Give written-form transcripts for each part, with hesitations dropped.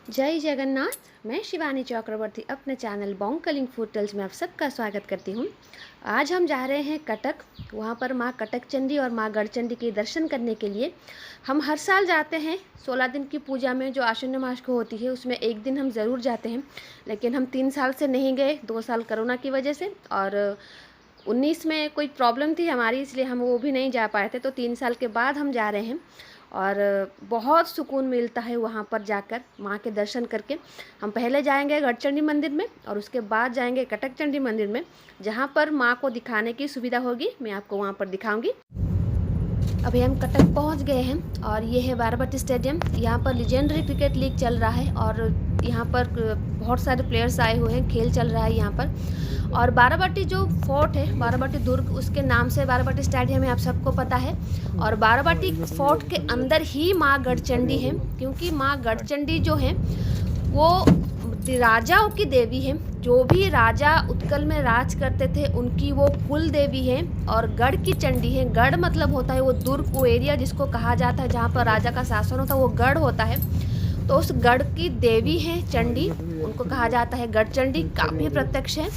जय जगन्नाथ। मैं शिवानी चक्रवर्ती अपने चैनल बोंकलिंग फूड टेल्स में आप सबका स्वागत करती हूँ। आज हम जा रहे हैं कटक। वहाँ पर माँ कटक चंडी और माँ गढ़चंडी के दर्शन करने के लिए हम हर साल जाते हैं। 16 दिन की पूजा में जो आश्विन मास को होती है उसमें एक दिन हम ज़रूर जाते हैं, लेकिन हम 3 साल से नहीं गए। 2 साल कोरोना की वजह से और 19 में कोई प्रॉब्लम थी हमारी, इसलिए हम वो भी नहीं जा पाए थे। तो 3 साल के बाद हम जा रहे हैं और बहुत सुकून मिलता है वहाँ पर जाकर माँ के दर्शन करके। हम पहले जाएंगे गढ़चंडी मंदिर में और उसके बाद जाएंगे कटक चंडी मंदिर में, जहाँ पर माँ को दिखाने की सुविधा होगी। मैं आपको वहाँ पर दिखाऊंगी। अभी हम कटक पहुँच गए हैं और ये है बाराबती स्टेडियम। यहाँ पर लीजेंडरी क्रिकेट लीग चल रहा है और यहाँ पर बहुत सारे प्लेयर्स आए हुए हैं, खेल चल रहा है यहाँ पर। और बाराबती जो फोर्ट है, बाराबती दुर्ग, उसके नाम से बाराबती स्टेडियम है, आप सबको पता है। और बाराबती फोर्ट के अंदर ही माँ गढ़चंडी है, क्योंकि माँ गढ़चंडी जो है वो राजाओं की देवी है। जो भी राजा उत्कल में राज करते थे उनकी वो कुल देवी है और गढ़ की चंडी है। गढ़ मतलब होता है वो दुर्ग, वो एरिया जिसको कहा जाता है जहाँ पर राजा का शासन होता है, वो गढ़ होता है। तो उस गढ़ की देवी है चंडी, उनको कहा जाता है गढ़चंडी, काफ़ी प्रत्यक्ष है।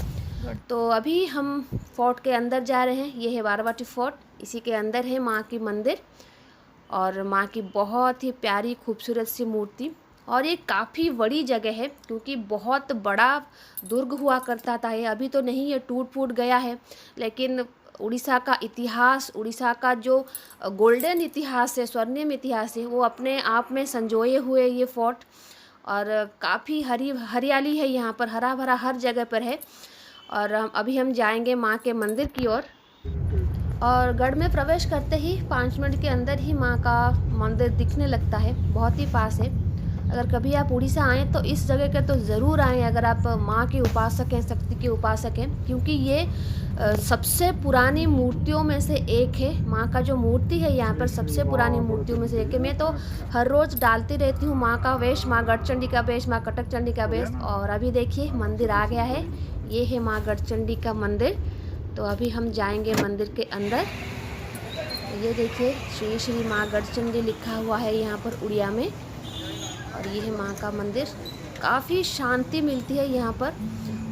तो अभी हम फोर्ट के अंदर जा रहे हैं। ये है बाराबती फोर्ट, इसी के अंदर है माँ की मंदिर और माँ की बहुत ही प्यारी खूबसूरत सी मूर्ति। और ये काफ़ी बड़ी जगह है क्योंकि बहुत बड़ा दुर्ग हुआ करता था ये। अभी तो नहीं, ये टूट फूट गया है, लेकिन उड़ीसा का इतिहास, उड़ीसा का जो गोल्डन इतिहास है, स्वर्णिम इतिहास है, वो अपने आप में संजोए हुए ये फोर्ट। और काफ़ी हरियाली है यहाँ पर, हरा भरा हर जगह पर है। और अभी हम जाएंगे माँ के मंदिर की ओर। और गढ़ में प्रवेश करते ही 5 मिनट के अंदर ही माँ का मंदिर दिखने लगता है, बहुत ही पास है। अगर कभी आप उड़ीसा आएँ तो इस जगह के तो ज़रूर आएँ, अगर आप माँ के उपासक हैं, शक्ति के उपासक हैं, क्योंकि ये सबसे पुरानी मूर्तियों में से एक है। माँ का जो मूर्ति है यहाँ पर सबसे पुरानी मूर्तियों में से एक है। मैं तो हर रोज़ डालती रहती हूँ माँ का वेश, माँ गढ़चंडी का वेश, माँ कटक चंडी का वेश। और अभी देखिए मंदिर आ गया है, ये है माँ गढ़चंडी का मंदिर। तो अभी हम जाएंगे मंदिर के अंदर। ये देखिए श्री श्री माँ गढ़चंडी लिखा हुआ है यहाँ पर उड़िया में। और ये है माँ का मंदिर, काफ़ी शांति मिलती है यहाँ पर।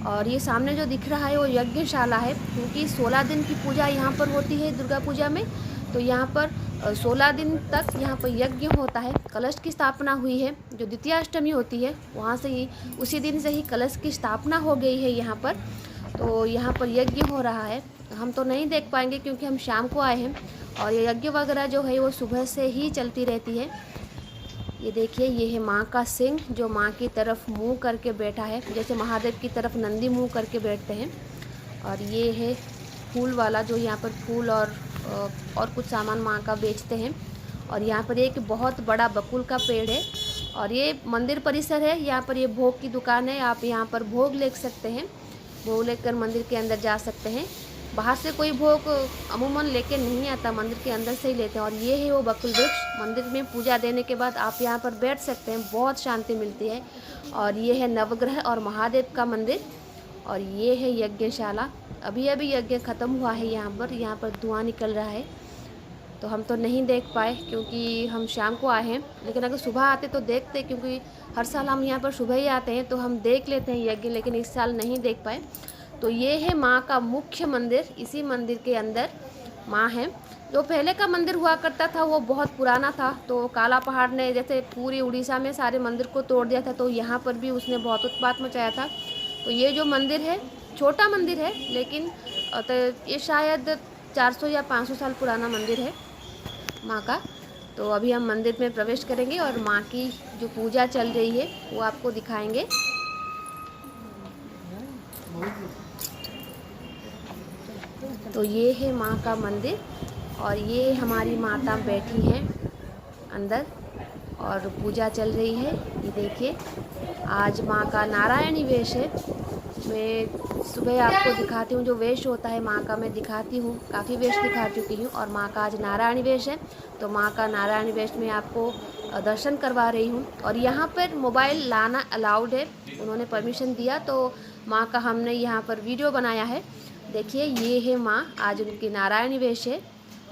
और ये सामने जो दिख रहा है वो यज्ञशाला है, क्योंकि 16 दिन की पूजा यहाँ पर होती है दुर्गा पूजा में। तो यहाँ पर 16 दिन तक यहाँ पर यज्ञ होता है। कलश की स्थापना हुई है, जो द्वितीयाष्टमी होती है वहाँ से ही, उसी दिन से ही कलश की स्थापना हो गई है यहाँ पर। तो यहाँ पर यज्ञ हो रहा है। हम तो नहीं देख पाएंगे क्योंकि हम शाम को आए हैं, और ये यज्ञ वगैरह जो है वो सुबह से ही चलती रहती है। ये देखिए, ये है माँ का सिंह जो माँ की तरफ मुंह करके बैठा है, जैसे महादेव की तरफ नंदी मुंह करके बैठते हैं। और ये है फूल वाला, जो यहाँ पर फूल और कुछ सामान माँ का बेचते हैं। और यहाँ पर एक बहुत बड़ा बकुल का पेड़ है। और ये मंदिर परिसर है, यहाँ पर ये भोग की दुकान है, आप यहाँ पर भोग ले सकते हैं। भोग लेकर मंदिर के अंदर जा सकते हैं। बाहर से कोई भोग अमूमन लेके नहीं आता, मंदिर के अंदर से ही लेते हैं। और ये है वो बकुल वृक्ष। मंदिर में पूजा देने के बाद आप यहाँ पर बैठ सकते हैं, बहुत शांति मिलती है। और ये है नवग्रह और महादेव का मंदिर। और ये है यज्ञशाला। अभी अभी यज्ञ ख़त्म हुआ है यहाँ पर धुआं निकल रहा है। तो हम तो नहीं देख पाए क्योंकि हम शाम को आए हैं, लेकिन अगर सुबह आते तो देखते, क्योंकि हर साल हम यहाँ पर सुबह ही आते हैं तो हम देख लेते हैं यज्ञ, लेकिन इस साल नहीं देख पाए। तो ये है माँ का मुख्य मंदिर। इसी मंदिर के अंदर माँ है। जो पहले का मंदिर हुआ करता था वो बहुत पुराना था, तो काला पहाड़ ने जैसे पूरी उड़ीसा में सारे मंदिर को तोड़ दिया था, तो यहाँ पर भी उसने बहुत उत्पात मचाया था। तो ये जो मंदिर है, छोटा मंदिर है, लेकिन तो ये शायद 400 या 500 साल पुराना मंदिर है माँ का। तो अभी हम मंदिर में प्रवेश करेंगे और माँ की जो पूजा चल रही है वो आपको दिखाएंगे। तो ये है माँ का मंदिर और ये हमारी माता बैठी हैं अंदर और पूजा चल रही है। ये देखिए, आज माँ का नारायणी वेश है। मैं सुबह आपको दिखाती हूँ जो वेश होता है माँ का, मैं दिखाती हूँ, काफ़ी वेश दिखा चुकी हूँ। और माँ का आज नारायणी वेश है, तो माँ का नारायणी वेश में आपको दर्शन करवा रही हूँ। और यहाँ पर मोबाइल लाना अलाउड है, उन्होंने परमिशन दिया, तो माँ का हमने यहाँ पर वीडियो बनाया है। देखिए, ये है माँ, आज उनकी नारायणी वेश है।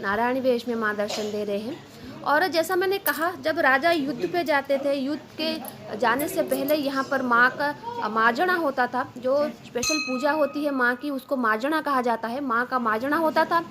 नारायणी वेश में माँ दर्शन दे रहे हैं। और जैसा मैंने कहा, जब राजा युद्ध पे जाते थे, युद्ध के जाने से पहले यहाँ पर माँ का माजणा होता था, जो स्पेशल पूजा होती है माँ की, उसको माजणा कहा जाता है। माँ का माजणा होता था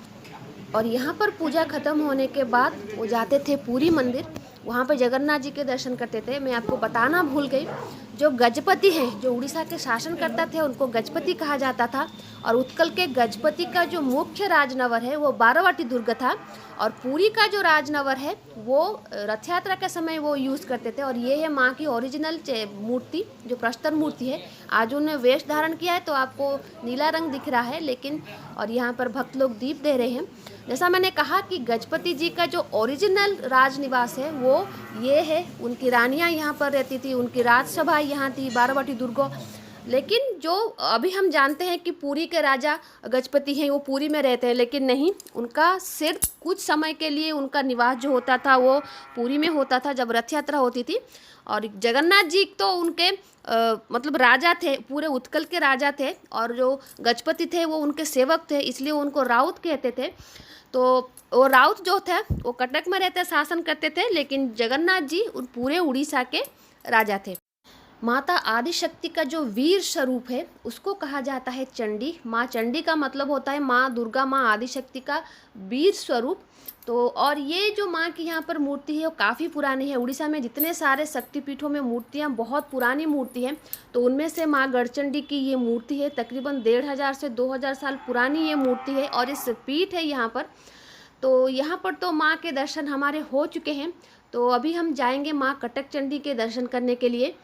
और यहाँ पर पूजा खत्म होने के बाद वो जाते थे पुरी मंदिर, वहाँ पर जगन्नाथ जी के दर्शन करते थे। मैं आपको बताना भूल गई, जो गजपति हैं, जो उड़ीसा के शासन करता थे, उनको गजपति कहा जाता था। और उत्कल के गजपति का जो मुख्य राजनवर है वो बारावटी दुर्ग था, और पुरी का जो राजनवर है वो रथ यात्रा के समय वो यूज़ करते थे। और ये है माँ की ओरिजिनल मूर्ति, जो प्रस्तर मूर्ति है। आज उन्होंने वेश धारण किया है तो आपको नीला रंग दिख रहा है, लेकिन और यहाँ पर भक्त लोग दीप दे रहे हैं। जैसा मैंने कहा कि गजपति जी का जो ओरिजिनल राजनिवास है वो ये है। उनकी रानियाँ यहाँ पर रहती थी, उनकी राजसभा यहाँ थी, बारावटी दुर्ग। लेकिन जो अभी हम जानते हैं कि पुरी के राजा गजपति हैं, वो पुरी में रहते हैं, लेकिन नहीं, उनका सिर्फ कुछ समय के लिए उनका निवास जो होता था वो पुरी में होता था, जब रथ यात्रा होती थी। और जगन्नाथ जी तो उनके मतलब राजा थे, पूरे उत्कल के राजा थे, और जो गजपति थे वो उनके सेवक थे, इसलिए उनको राउत कहते थे। तो वो राउत जो थे वो कटक में रहते, शासन करते थे, लेकिन जगन्नाथ जी उन पूरे उड़ीसा के राजा थे। माता आदिशक्ति का जो वीर स्वरूप है उसको कहा जाता है चंडी। माँ चंडी का मतलब होता है माँ दुर्गा, माँ आदिशक्ति का वीर स्वरूप। तो और ये जो माँ की यहाँ पर मूर्ति है वो काफ़ी पुरानी है। उड़ीसा में जितने सारे शक्तिपीठों में मूर्तियाँ बहुत पुरानी मूर्ति हैं, तो उनमें से माँ गढ़चंडी की ये मूर्ति है। तकरीबन 1500 से 2000 साल पुरानी ये मूर्ति है, और इस पीठ है यहाँ पर। तो यहाँ पर तो माँ के दर्शन हमारे हो चुके हैं, तो अभी हम जाएंगे माँ कटक चंडी के दर्शन करने के लिए।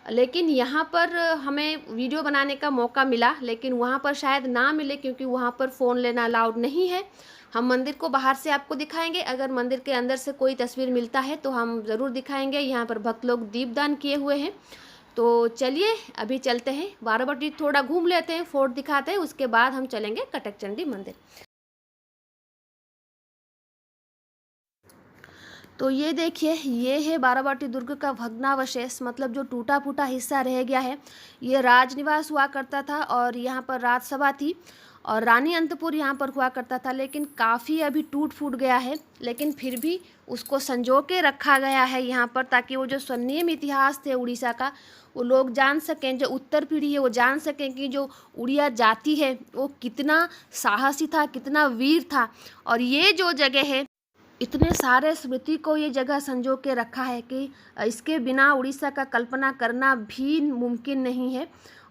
लेकिन यहाँ पर हमें वीडियो बनाने का मौका मिला, लेकिन वहाँ पर शायद ना मिले, क्योंकि वहाँ पर फ़ोन लेना अलाउड नहीं है। हम मंदिर को बाहर से आपको दिखाएंगे, अगर मंदिर के अंदर से कोई तस्वीर मिलता है तो हम ज़रूर दिखाएंगे। यहाँ पर भक्त लोग दीपदान किए हुए हैं। तो चलिए अभी चलते हैं, बारावटी थोड़ा घूम लेते हैं, फोर्ट दिखाते हैं, उसके बाद हम चलेंगे कटक चंडी मंदिर। तो ये देखिए, ये है बारावटी दुर्ग का भग्नावशेष, मतलब जो टूटा फूटा हिस्सा रह गया है। ये राजनिवास हुआ करता था, और यहाँ पर राजसभा थी, और रानी अंतपुर यहाँ पर हुआ करता था, लेकिन काफ़ी अभी टूट फूट गया है। लेकिन फिर भी उसको संजो के रखा गया है यहाँ पर, ताकि वो जो स्वर्णिम इतिहास थे उड़ीसा का वो लोग जान सकें, जो उत्तर पीढ़ी है वो जान सकें कि जो उड़िया जाति है वो कितना साहसी था, कितना वीर था। और ये जो जगह है, इतने सारे स्मृति को ये जगह संजो के रखा है कि इसके बिना उड़ीसा का कल्पना करना भी मुमकिन नहीं है।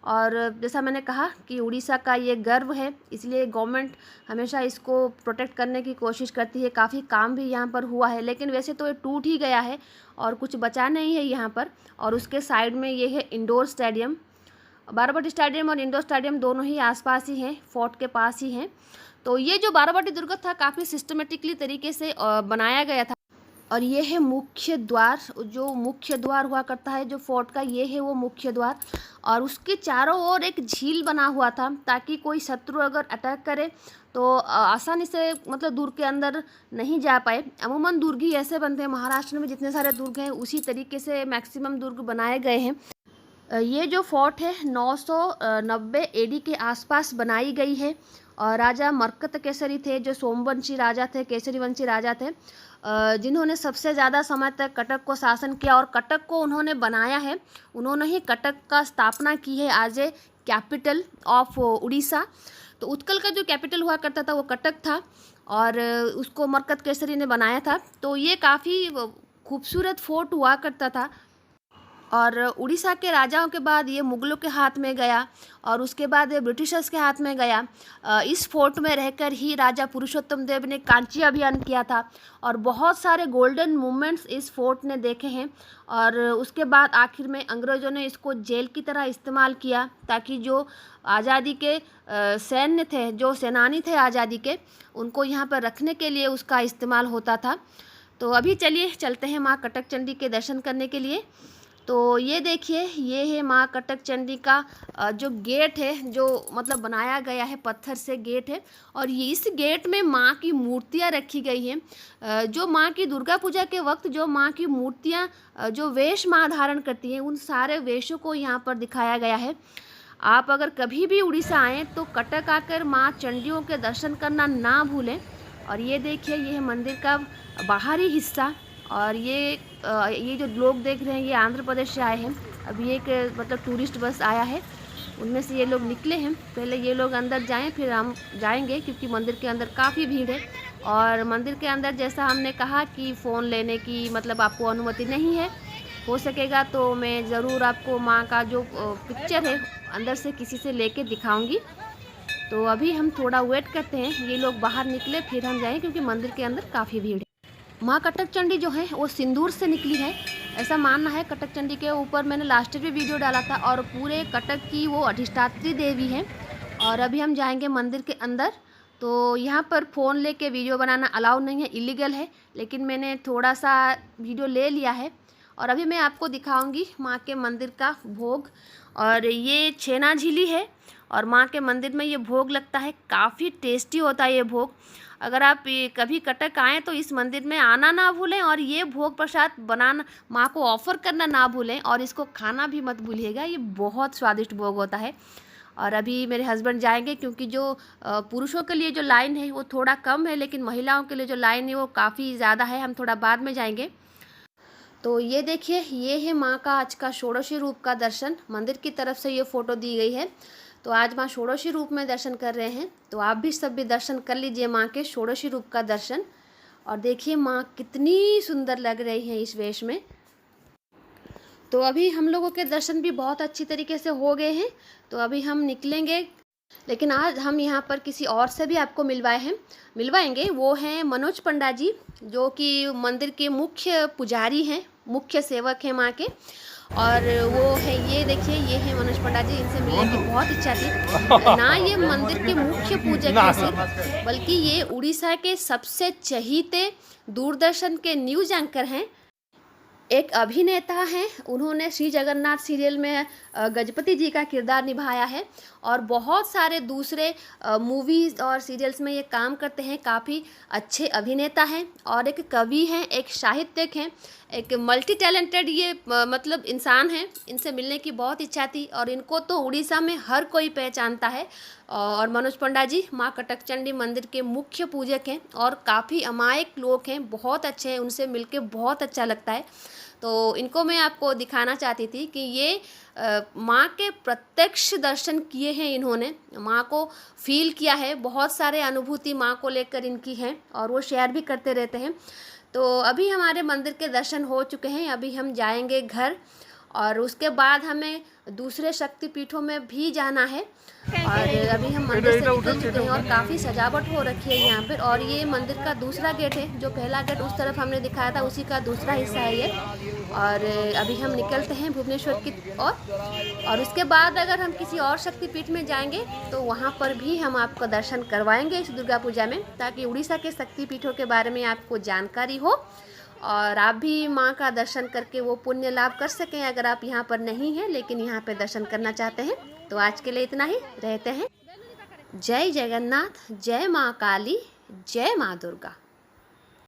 और जैसा मैंने कहा कि उड़ीसा का ये गर्व है, इसलिए गवर्नमेंट हमेशा इसको प्रोटेक्ट करने की कोशिश करती है। काफ़ी काम भी यहाँ पर हुआ है, लेकिन वैसे तो ये टूट ही गया है और कुछ बचा नहीं है यहाँ पर। और उसके साइड में ये है इंडोर स्टेडियम। बारावटी स्टेडियम और इंडोर स्टेडियम दोनों ही आसपास ही हैं, फोर्ट के पास ही हैं। तो ये जो बारावटी दुर्ग था काफ़ी सिस्टमेटिकली तरीके से बनाया गया था। और ये है मुख्य द्वार, जो मुख्य द्वार हुआ करता है जो फोर्ट का, ये है वो मुख्य द्वार। और उसके चारों ओर एक झील बना हुआ था, ताकि कोई शत्रु अगर अटैक करे तो आसानी से मतलब दुर्ग के अंदर नहीं जा पाए। अमूमन दुर्ग ही ऐसे बनते हैं, महाराष्ट्र में जितने सारे दुर्ग हैं उसी तरीके से मैक्सिमम दुर्ग बनाए गए हैं। ये जो फोर्ट है 990 एडी के आसपास बनाई गई है। और राजा मरकत केसरी थे, जो सोमवंशी राजा थे, केसरी वंशी राजा थे, जिन्होंने सबसे ज़्यादा समय तक कटक को शासन किया, और कटक को उन्होंने बनाया है। उन्होंने ही कटक का स्थापना की है as a capital of Orissa. तो उत्कल का जो कैपिटल हुआ करता था वो कटक था, और उसको मरकत केसरी ने बनाया था। तो ये काफ़ी खूबसूरत फोर्ट हुआ करता था। और उड़ीसा के राजाओं के बाद ये मुग़लों के हाथ में गया, और उसके बाद ये ब्रिटिशर्स के हाथ में गया। इस फोर्ट में रहकर ही राजा पुरुषोत्तम देव ने कांची अभियान किया था, और बहुत सारे गोल्डन मूवमेंट्स इस फोर्ट ने देखे हैं। और उसके बाद आखिर में अंग्रेज़ों ने इसको जेल की तरह इस्तेमाल किया, ताकि जो आज़ादी के सैन्य थे, जो सेनानी थे आज़ादी के, उनको यहाँ पर रखने के लिए उसका इस्तेमाल होता था। तो अभी चलिए चलते हैं माँ कटक चंडी के दर्शन करने के लिए। तो ये देखिए, ये है माँ कटक चंडी का जो गेट है, जो मतलब बनाया गया है, पत्थर से गेट है। और ये इस गेट में माँ की मूर्तियाँ रखी गई हैं। जो माँ की दुर्गा पूजा के वक्त जो माँ की मूर्तियाँ, जो वेश माँ धारण करती हैं, उन सारे वेशों को यहाँ पर दिखाया गया है। आप अगर कभी भी उड़ीसा आएँ तो कटक आकर माँ चंडियों के दर्शन करना ना भूलें। और ये देखिए, ये है मंदिर का बाहरी हिस्सा। और ये जो लोग देख रहे हैं ये आंध्र प्रदेश से आए हैं। अभी एक मतलब टूरिस्ट बस आया है, उनमें से ये लोग निकले हैं। पहले ये लोग अंदर जाएं फिर हम जाएंगे, क्योंकि मंदिर के अंदर काफ़ी भीड़ है। और मंदिर के अंदर जैसा हमने कहा कि फ़ोन लेने की मतलब आपको अनुमति नहीं है। हो सकेगा तो मैं ज़रूर आपको माँ का जो पिक्चर है अंदर से किसी से लेके दिखाऊंगी। तो अभी हम थोड़ा वेट करते हैं, ये लोग बाहर निकले फिर हम जाएँ, क्योंकि मंदिर के अंदर काफ़ी भीड़ है। माँ कटक चंडी जो है वो सिंदूर से निकली है, ऐसा मानना है। कटक चंडी के ऊपर मैंने लास्ट में वीडियो डाला था, और पूरे कटक की वो अधिष्ठात्री देवी है। और अभी हम जाएंगे मंदिर के अंदर। तो यहाँ पर फ़ोन लेके वीडियो बनाना अलाउ नहीं है, इलीगल है, लेकिन मैंने थोड़ा सा वीडियो ले लिया है। और अभी मैं आपको दिखाऊंगी माँ के मंदिर का भोग। और ये छेना झिली है, और माँ के मंदिर में ये भोग लगता है, काफ़ी टेस्टी होता है ये भोग। अगर आप कभी कटक आएँ तो इस मंदिर में आना ना भूलें, और ये भोग प्रसाद बनाना माँ को ऑफ़र करना ना भूलें, और इसको खाना भी मत भूलिएगा, ये बहुत स्वादिष्ट भोग होता है। और अभी मेरे हस्बैंड जाएंगे, क्योंकि जो पुरुषों के लिए जो लाइन है वो थोड़ा कम है, लेकिन महिलाओं के लिए जो लाइन है वो काफ़ी ज़्यादा है। हम थोड़ा बाद में जाएंगे। तो ये देखिए, ये है माँ का आज का षोडशी रूप का दर्शन। मंदिर की तरफ से ये फ़ोटो दी गई है। तो आज माँ षोडशी रूप में दर्शन कर रहे हैं, तो आप भी सब भी दर्शन कर लीजिए माँ के षोडशी रूप का दर्शन। और देखिए माँ कितनी सुंदर लग रही हैं इस वेश में। तो अभी हम लोगों के दर्शन भी बहुत अच्छी तरीके से हो गए हैं, तो अभी हम निकलेंगे। लेकिन आज हम यहाँ पर किसी और से भी आपको मिलवाएंगे। वो हैं मनोज पंडा जी, जो कि मंदिर के मुख्य पुजारी हैं, मुख्य सेवक हैं माँ के। और वो है, ये देखिए, ये है मनोज पंडा जी। इनसे मिलने की बहुत इच्छा थी ना। ये मंदिर के मुख्य पूजक हैं सिर्फ, बल्कि ये उड़ीसा के सबसे चहीते दूरदर्शन के न्यूज़ एंकर हैं। एक अभिनेता हैं, उन्होंने श्री जगन्नाथ सीरियल में गजपति जी का किरदार निभाया है, और बहुत सारे दूसरे मूवीज़ और सीरियल्स में ये काम करते हैं। काफ़ी अच्छे अभिनेता हैं, और एक कवि हैं, एक साहित्यिक हैं, एक मल्टी टैलेंटेड ये मतलब इंसान हैं। इनसे मिलने की बहुत इच्छा थी, और इनको तो उड़ीसा में हर कोई पहचानता है। और मनोज पंडा जी माँ कटक चंडी मंदिर के मुख्य पूजक हैं, और काफ़ी अमायक लोग हैं, बहुत अच्छे हैं। उनसे मिलके बहुत अच्छा लगता है। तो इनको मैं आपको दिखाना चाहती थी कि ये माँ के प्रत्यक्ष दर्शन किए हैं इन्होंने, माँ को फील किया है। बहुत सारे अनुभूति माँ को लेकर इनकी हैं, और वो शेयर भी करते रहते हैं। तो अभी हमारे मंदिर के दर्शन हो चुके हैं, अभी हम जाएंगे घर, और उसके बाद हमें दूसरे शक्तिपीठों में भी जाना है। और अभी हम मंदिर से निकल चुके हैं, और काफ़ी सजावट हो रखी है यहाँ पर। और ये मंदिर का दूसरा गेट है, जो पहला गेट उस तरफ हमने दिखाया था उसी का दूसरा हिस्सा है ये। और अभी हम निकलते हैं भुवनेश्वर की ओर, और उसके बाद अगर हम किसी और शक्तिपीठ में जाएंगे तो वहाँ पर भी हम आपको दर्शन करवाएंगे इस दुर्गा पूजा में, ताकि उड़ीसा के शक्तिपीठों के बारे में आपको जानकारी हो, और आप भी माँ का दर्शन करके वो पुण्य लाभ कर सकें, अगर आप यहाँ पर नहीं हैं लेकिन यहाँ पे दर्शन करना चाहते हैं। तो आज के लिए इतना ही, रहते हैं। जय जगन्नाथ, जय माँ काली, जय माँ दुर्गा।